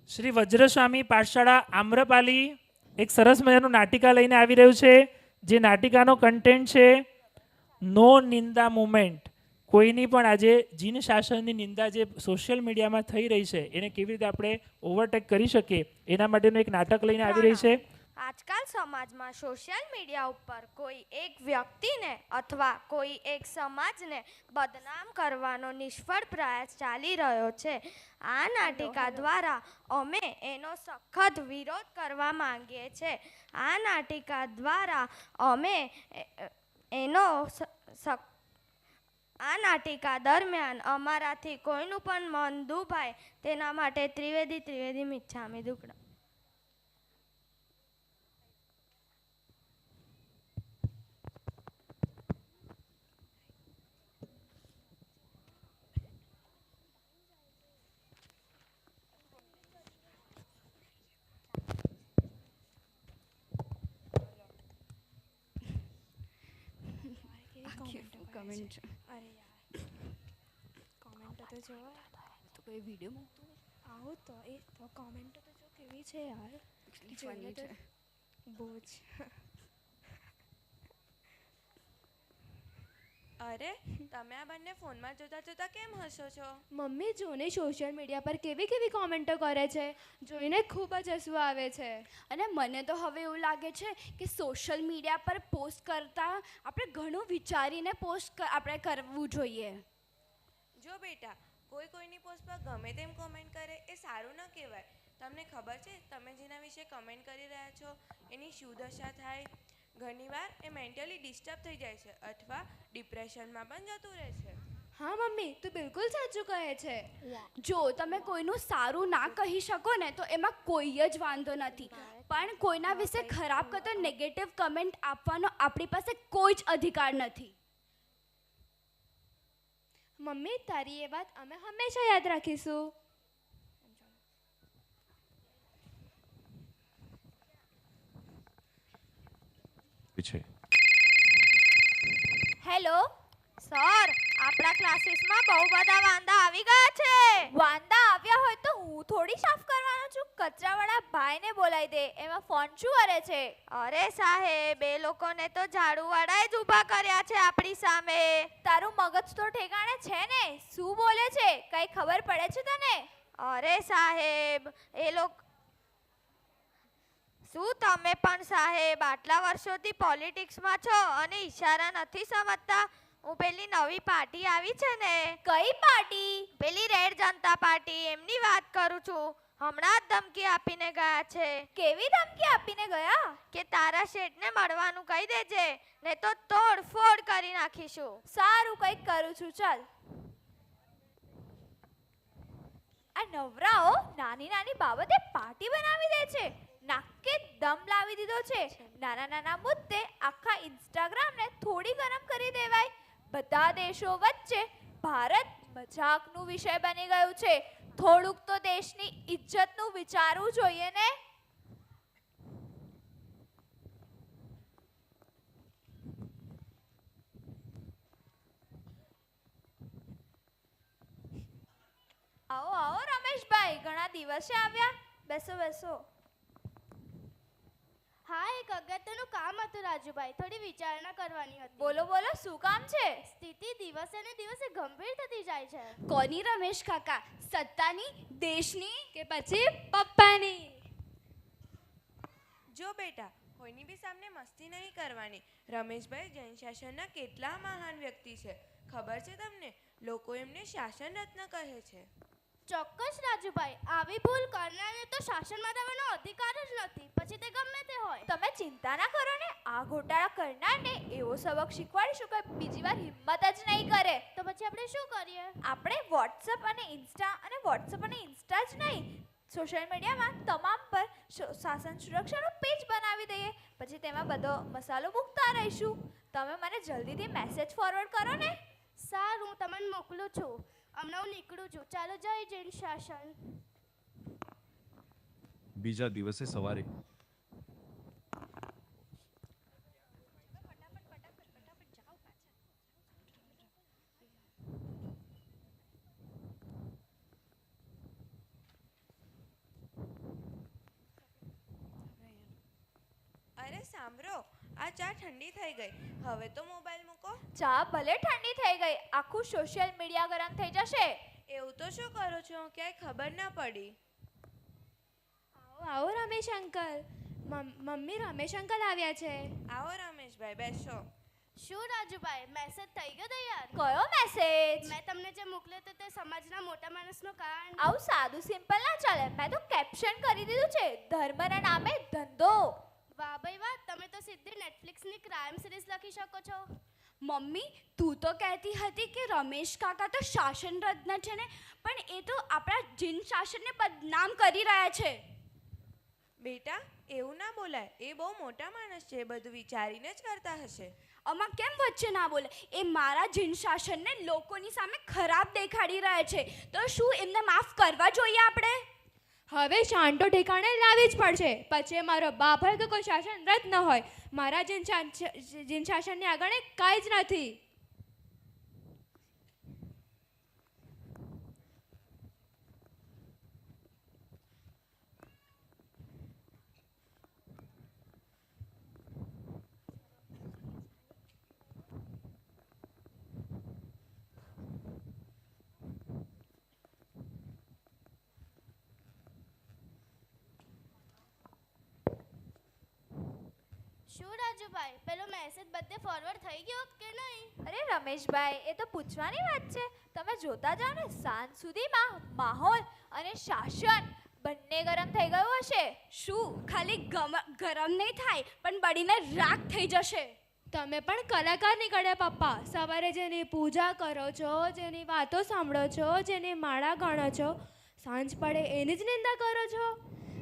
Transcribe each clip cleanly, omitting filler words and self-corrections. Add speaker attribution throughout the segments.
Speaker 1: શ્રી વજ્રસ્વામી પાઠશાળા આમ્રપાલી એક સરસ મજાનું નાટિકા લઈને આવી રહ્યું છે. જે નાટિકાનો કન્ટેન્ટ છે નો નિંદા મુવમેન્ટ. કોઈની પણ આજે જીન શાસનની નિંદા જે સોશિયલ મીડિયામાં થઈ રહી છે એને કેવી રીતે આપણે ઓવરટેક કરી શકીએ એના માટેનું એક નાટક લઈને આવી રહી છે.
Speaker 2: આજકાલ સમાજમાં સોશિયલ મીડિયા ઉપર કોઈ એક વ્યક્તિને અથવા કોઈ એક સમાજને બદનામ કરવાનો નિષ્ફળ પ્રયાસ ચાલી રહ્યો છે. આ નાટિકા દ્વારા અમે એનો સખત વિરોધ કરવા માંગીએ છીએ. આ નાટિકા દ્વારા અમે એનો આ નાટિકા દરમિયાન અમારાથી કોઈનું પણ મન દુભાય તેના માટે ત્રિવેદી મિચ્છામી દુક્કડમ.
Speaker 3: કમેન્ટ
Speaker 4: અરે યાર કોમેન્ટ તો જો
Speaker 3: તો કોઈ વિડીયો મૂકતો
Speaker 4: આવો તો એ તો કોમેન્ટ તો જો કેવી છે યાર.
Speaker 3: ફની છે.
Speaker 4: બહુ જ.
Speaker 5: અરે તમે આ બંને ફોનમાં જોતા જોતા કેમ હસો છો?
Speaker 4: મમ્મી જોને સોશિયલ મીડિયા પર કેવી કેવી કોમેન્ટો કરે છે, જોઈને ખૂબ જ હસવું આવે છે.
Speaker 6: અને મને તો હવે એવું લાગે છે કે સોશિયલ મીડિયા પર પોસ્ટ કરતાં આપણે ઘણું વિચારીને પોસ્ટ આપણે કરવું જોઈએ.
Speaker 5: જો બેટા, કોઈની પોસ્ટ પર ગમે તેમ કોમેન્ટ કરે એ સારું ન કહેવાય. તમને ખબર છે તમે જેના વિશે કમેન્ટ કરી રહ્યા છો એની શું દશા થાય? ઘણીવાર એ મેન્ટલી ડિસ્ટર્બ થઈ જાય છે અથવા ડિપ્રેશનમાં પણ જતું રહે છે.
Speaker 4: હા મમ્મી, તું બિલકુલ સાચું કહે છે.
Speaker 6: જો તમે કોઈનું સારું ના કહી શકો ને તો એમાં કોઈ જ વાંધો નથી, પણ કોઈના વિશે ખરાબ કરતો નેગેટિવ કમેન્ટ આપવાનો આપણી પાસે કોઈ જ અધિકાર નથી.
Speaker 4: મમ્મી, તારી એ વાત અમે હંમેશા યાદ રાખીશું.
Speaker 7: છે.
Speaker 6: હેલો
Speaker 2: સર, આપણા ક્લાસીસમાં બહુ બધા વાંદા આવી ગયા છે.
Speaker 6: વાંદા આવ્યા હોય તો હું થોડી સાફ કરવાનો છું. કચરાવાળા ભાઈને બોલાવી દે. એમાં ફોન શું કરે છે?
Speaker 2: અરે સાહેબ, એ લોકોને તો ઝાડુવાળાએ જ ઊભા કર્યા છે આપણી સામે.
Speaker 6: તારું મગજ તો ઠેકાણે છે ને? શું બોલે છે? કઈ ખબર પડે છે તને?
Speaker 2: અરે સાહેબ, એ લોકો શું તમે પણ સાહેબ આટલા વર્ષોથી પોલિટિક્સમાં છો અને ઈશારા નથી સમજતા? હું પેલી નવી પાર્ટી આવી છે ને.
Speaker 6: કઈ પાર્ટી?
Speaker 2: પેલી રેડ જનતા પાર્ટી, એમની વાત કરું છું. હમણાં જ ધમકી આપીને ગયા છે.
Speaker 6: કેવી ધમકી આપીને ગયા?
Speaker 2: કે તારા શેઠને મળવાનું કહી દેજે, ને તો તોડફોડ કરી નાખીશું.
Speaker 6: સારું, કંઈક કરું છું. ચાલ. આ નવરાઓ નાની નાની બાબતે પાર્ટી બનાવી દે છે. નાકે દમ લાવી દીધો છે. નાના નાના મુદ્દે આખા ઇન્સ્ટાગ્રામને થોડી ગરમ કરી દેવાય. બધા દેશો વચ્ચે ભારત મજાકનું વિષય બની ગયું છે. થોડુંક તો દેશની ઇજ્જતનું વિચારવું જોઈએ ને. આવો આવો રમેશભાઈ, ઘણા દિવસે આવ્યા. બેસો બેસો.
Speaker 4: હા, એક અગત્યનું કામ હતું રાજુભાઈ, થોડી વિચારણા કરવાની હતી.
Speaker 6: બોલો બોલો, શું કામ છે?
Speaker 4: સ્થિતિ દિવસે ને દિવસે ગંભીર થતી જાય છે.
Speaker 6: કોની રમેશ કાકા? સત્તાની, દેશની
Speaker 4: કે પછી પપ્પાની?
Speaker 5: જો બેટા, કોઈની બી સામે મસ્તી નહીં કરવાની. રમેશભાઈ જૈન શાસનના કેટલા મહાન વ્યક્તિ છે ખબર છે તમને? લોકો એમને શાસન રત્ન કહે છે.
Speaker 4: ચોક્કસ રાજુભાઈ, આવી ભૂલ કરનારને તો શાસનમાં રહેવાનો અધિકાર જ નથી, પછી તે ગમે તે હોય.
Speaker 6: તમે ચિંતા ના કરો ને. આ ઘોટાળા કરનારને એવો સબક શીખવાડીશું કે બીજી વાર હિંમત જ નહીં કરે.
Speaker 4: તો પછી આપણે શું કરીએ?
Speaker 6: આપણે વોટ્સઅપ અને ઇન્સ્ટા જ નહીં, સોશિયલ મીડિયામાં તમામ પર શાસન સુરક્ષાનું પેજ બનાવી દઈએ. પછી તેમાં બધો મસાલો મૂકતા રહીશું. તમે મને જલ્દીથી મેસેજ ફોરવર્ડ કરો ને.
Speaker 4: સારું, હું તમને મોકલું છું. હમણાં હું નીકળું છું. ચાલો, જય જૈન શાસન.
Speaker 7: બીજા દિવસે સવારે
Speaker 5: સાંભળો, આ ચા ઠંડી થઈ ગઈ. હવે તો મોબાઈલ મૂકો.
Speaker 6: ચા ભલે ઠંડી થઈ ગઈ, આખું સોશિયલ મીડિયા ગરમ થઈ જશે.
Speaker 5: એવું તો શું કરો છો? ક્યાંય ખબર ના પડી.
Speaker 4: આવો Ramesh uncle. Mummy Ramesh uncle આવ્યા છે.
Speaker 5: આવો રમેશભાઈ, બેસો.
Speaker 4: શું રાજુભાઈ, મેસેજ થઈ ગયો તૈયાર?
Speaker 6: કયો મેસેજ?
Speaker 4: મેં તમને જે મોકલ્યો હતો તે સમાજના મોટા માણસનો કાંડ.
Speaker 6: આવું સાદું સિમ્પલ ના ચાલે. મેં તો કેપ્શન કરી દીધું છે, ધર્મના નામે ધંધો.
Speaker 4: વાહ ભાઈ વાહ, તમે તો સીધી નેટફ્લિક્સની ક્રાઇમ સિરીઝ લખી શકો છો.
Speaker 3: મમ્મી તું તો કહેતી હતી કે રમેશ કાકા તો શાસન રત્ન છે ને, પણ એ તો આપણા જીન શાસનને બદનામ કરી રહ્યા છે.
Speaker 5: બેટા, એવું ના બોલાય. એ બહુ મોટા માણસ છે, બધું વિચારીને જ કરતા હશે.
Speaker 3: આમાં કેમ વચ્ચે ના બોલે? એ મારા જીન શાસનને લોકોની સામે ખરાબ દેખાડી રહ્યા છે, તો શું એમને માફ કરવા જોઈએ આપણે?
Speaker 8: હવે શાંતો ઠેકાણે લાવવી જ પડશે. પછી મારો બાપ હોય કે કોઈ શાસન રદ ન હોય, મારા જીન શાસનની આગળ કાંઈ જ નથી.
Speaker 4: શું રાજુભાઈ, પેલો મેસેજ બધે ફોરવર્ડ થઈ ગયો કે નહીં?
Speaker 6: અરે રમેશભાઈ, એ તો પૂછવાની વાત છે. તમે જોતા જાઓ ને, સાંજ સુધીમાં માહોલ અને શાસન બંને ગરમ થઈ ગયું હશે.
Speaker 3: શું ખાલી ગરમ નહીં થાય, પણ બળીને રાખ થઈ જશે.
Speaker 8: તમે પણ કલાકાર નીકળ્યા પપ્પા. સવારે જેની પૂજા કરો છો, જેની વાતો સાંભળો છો, જેની માળા ગણો છો, સાંજ પડે એની જ નિંદા કરો છો.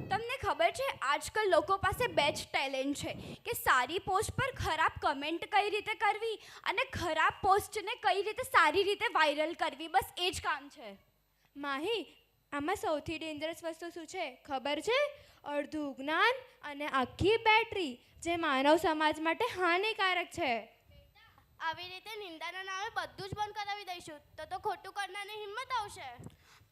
Speaker 3: તમને ખબર છે આજકાલ લોકો પાસે બે જ ટેલેન્ટ છે, કે સારી પોસ્ટ પર ખરાબ કમેન્ટ કઈ રીતે કરવી અને ખરાબ પોસ્ટને કઈ રીતે સારી રીતે વાયરલ કરવી. બસ એ જ કામ છે.
Speaker 8: માહી, આમાં સૌથી ડેન્જરસ વસ્તુ શું છે ખબર છે? અડધું જ્ઞાન અને આખી બેટરી, જે માનવ સમાજ માટે હાનિકારક છે.
Speaker 4: આવી રીતે નિંદાના નામે બધું જ બંધ કરાવી દઈશું તો ખોટું કરનારની હિંમત આવશે.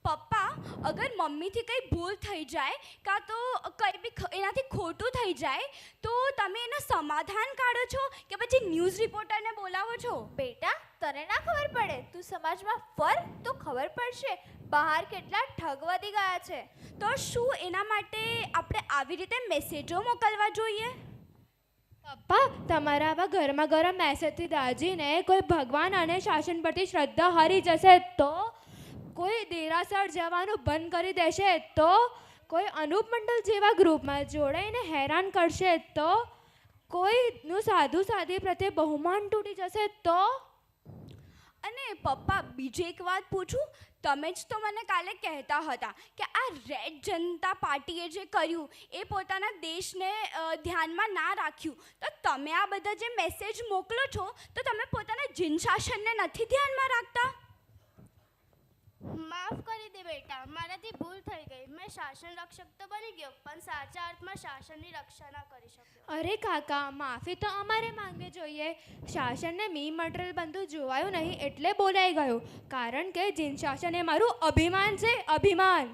Speaker 3: પપ્પા, અગર મમ્મીથી કંઈ ભૂલ થઈ જાય કાં તો કંઈ બી એનાથી ખોટું થઈ જાય તો તમે એનું સમાધાન કાઢો છો કે પછી ન્યૂઝ રિપોર્ટરને બોલાવો છો?
Speaker 6: બેટા, તને ના ખબર પડે? તું સમાજમાં ફર તો ખબર પડશે બહાર કેટલા ઠગ વધી ગયા છે.
Speaker 3: તો શું એના માટે આપણે આવી રીતે મેસેજો મોકલવા જોઈએ?
Speaker 8: પપ્પા, તમારા આવા ગરમા ગરમ મેસેજથી દાજીને કોઈ ભગવાન અને શાસન પરથી શ્રદ્ધા હારી જશે તો, કોઈ દેરાસર જવાનું બંધ કરી દેશે તો, કોઈ અનુપ મંડળ જેવા ગ્રુપમાં જોડાઈને હેરાન કરશે તો, કોઈનું સાધુ સાધી પ્રત્યે બહુમાન તૂટી જશે તો.
Speaker 3: અને પપ્પા, બીજી એક વાત પૂછું? તમે જ તો મને કાલે કહેતા હતા કે આ રેડ જનતા પાર્ટીએ જે કર્યું એ પોતાના દેશને ધ્યાનમાં ના રાખ્યું. તો તમે આ બધા જે મેસેજ મોકલો છો તો તમે પોતાના જીન શાસનને નથી ધ્યાનમાં રાખતા?
Speaker 4: માફ કરી દે બેટા, મારાથી ભૂલ થઈ ગઈ. મેં શાસન રક્ષક તો બની ગયો, પણ સાચા અર્થમાં શાસનની રક્ષા ના કરી શક્યો.
Speaker 8: અરે કાકા, માફી તો અમારે માંગવી જોઈએ. શાસનને મી મટીરિયલ બનતું જોવાયું નહીં એટલે બોલાઈ ગયું, કારણ કે જીન શાસન એ મારું અભિમાન છે, અભિમાન.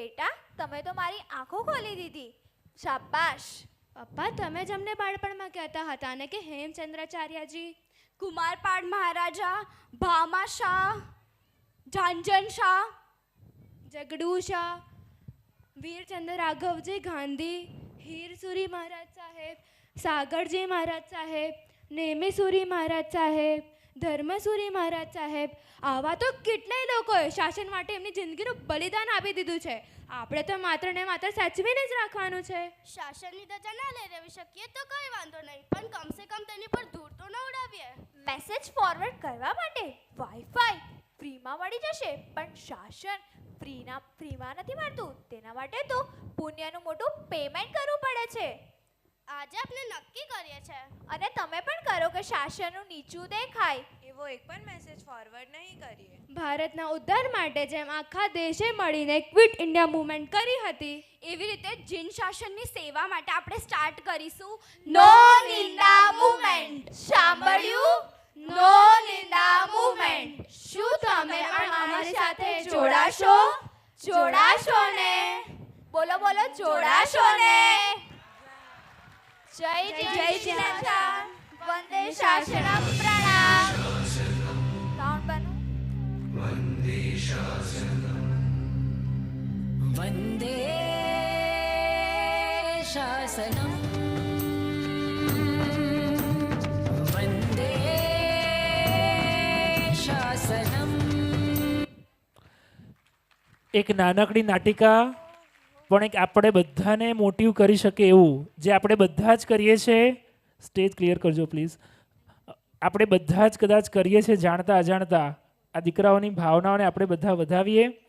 Speaker 6: બેટા, તમે તો મારી આંખો ખોલી દીધી. શાબાશ.
Speaker 8: પપ્પા, તમે જ અમને બાળપણમાં કહેતા હતા ને કે હેમચંદ્રાચાર્યજી,
Speaker 3: કુમારપાળ મહારાજા, ભામા શાહ, ઝાંઝન શાહ,
Speaker 8: જગડુ શાહ, વીરચંદ્ર રાઘવજી ગાંધી, હીરસુરી મહારાજ સાહેબ, સાગરજી મહારાજ સાહેબ, નેમિસુરી મહારાજ સાહેબ, ધર્મસુરી મહારાજ સાહેબ, આવા તો કેટલાય લોકોએ શાસન માટે એમની જિંદગીનું બલિદાન આપી દીધું છે. આપણે તો માત્ર ને માત્ર સાચવીને જ રાખવાનું છે.
Speaker 4: શાસનની ધજા ના લઈ રહેવી શકીએ તો કંઈ વાંધો નહીં, પણ કમસે કમ તેની પર ધૂળ તો ન ઉડાવીએ.
Speaker 6: મેસેજ ફોરવર્ડ કરવા માટે વાઈફાઈ ફ્રીમાં મળી જશે, પણ શાસન ફ્રીમાં નથી મળતું. તેના માટે તો પુણ્યનું મોટું પેમેન્ટ કરવું પડે છે.
Speaker 4: આજે આપણે નક્કી કરીએ છે,
Speaker 6: અને તમે પણ કરો કે શાસનનું નીચું દેખાય.
Speaker 5: એવો એક પણ મેસેજ ફોરવર્ડ નહીં કરીએ.
Speaker 8: ભારતના ઉદ્ધાર માટે જેમ આખા દેશે મળીને ક્વિટ ઇન્ડિયા મૂવમેન્ટ કરી હતી,
Speaker 3: એવી રીતે જીન શાસનની સેવા માટે આપણે સ્ટાર્ટ કરીશું
Speaker 6: નો નિંદા મૂવમેન્ટ. સાંભળ્યું? નો નિંદા મૂવમેન્ટ. શું તમે પણ અમારી સાથે જોડાશો? જોડાશો ને? બોલો બોલો, જોડાશો ને? જય જિનેન્દ્ર વંદે શાસનમ પ્રણામ સાઉન્ડ બનો
Speaker 9: वन्दे शासनम् वन्दे शासनम्
Speaker 1: એક નાનકડી નાટિકા પણ એક આપણે બધાને મોટિવ કરી શકે એવું, જે આપણે બધા જ કરીએ છીએ. સ્ટેજ ક્લિયર કરજો પ્લીઝ. આપણે બધા જ કદાચ કરીએ છીએ જાણતા અજાણતા. આ દીકરાઓની ભાવનાઓને આપણે બધા વધાવીએ.